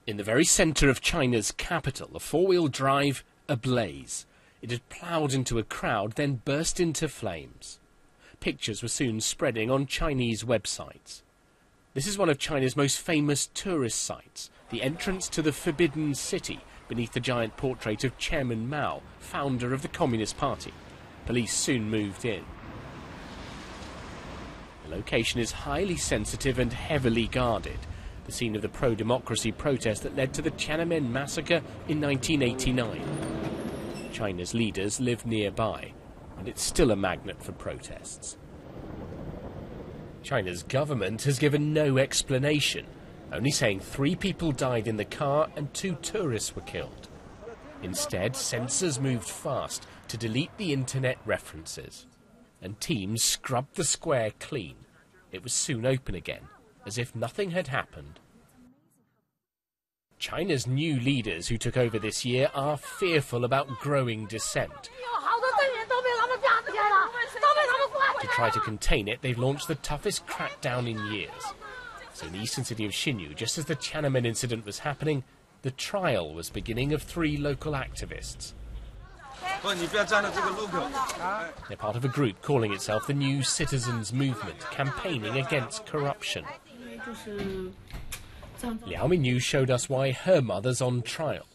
In the very centre of China's capital, a four-wheel drive ablaze. It had ploughed into a crowd, then burst into flames. Pictures were soon spreading on Chinese websites. This is one of China's most famous tourist sites, the entrance to the Forbidden City, beneath the giant portrait of Chairman Mao, founder of the Communist Party. Police soon moved in. The location is highly sensitive and heavily guarded, the scene of the pro-democracy protest that led to the Tiananmen massacre in 1989. China's leaders live nearby, and it's still a magnet for protests. China's government has given no explanation, only saying 3 people died in the car and 2 tourists were killed. Instead, censors moved fast to delete the internet references, and teams scrubbed the square clean. It was soon open again, as if nothing had happened. China's new leaders who took over this year are fearful about growing dissent. To try to contain it, they've launched the toughest crackdown in years. So in the eastern city of Xinyu, just as the Tiananmen incident was happening, the trial was beginning of 3 local activists. They're part of a group calling itself the New Citizens Movement, campaigning against corruption. Liao Mingyu showed us why her mother's on trial.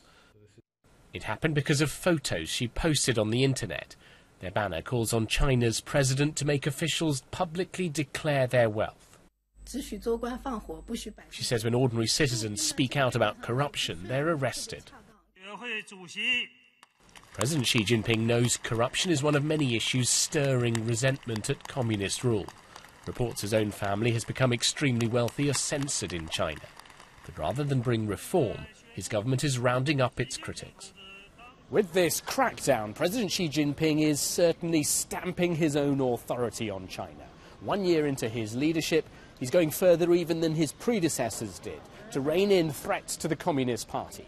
It happened because of photos she posted on the internet. Their banner calls on China's president to make officials publicly declare their wealth. She says when ordinary citizens speak out about corruption, they're arrested. President Xi Jinping knows corruption is one of many issues stirring resentment at communist rule. Reports his own family has become extremely wealthy are censored in China. But rather than bring reform, his government is rounding up its critics. With this crackdown, President Xi Jinping is certainly stamping his own authority on China. 1 year into his leadership, he's going further even than his predecessors did, to rein in threats to the Communist Party.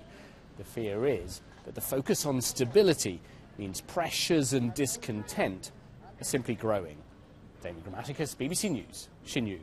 The fear is that the focus on stability means pressures and discontent are simply growing. Damon Grammaticus, BBC News, Xinyu.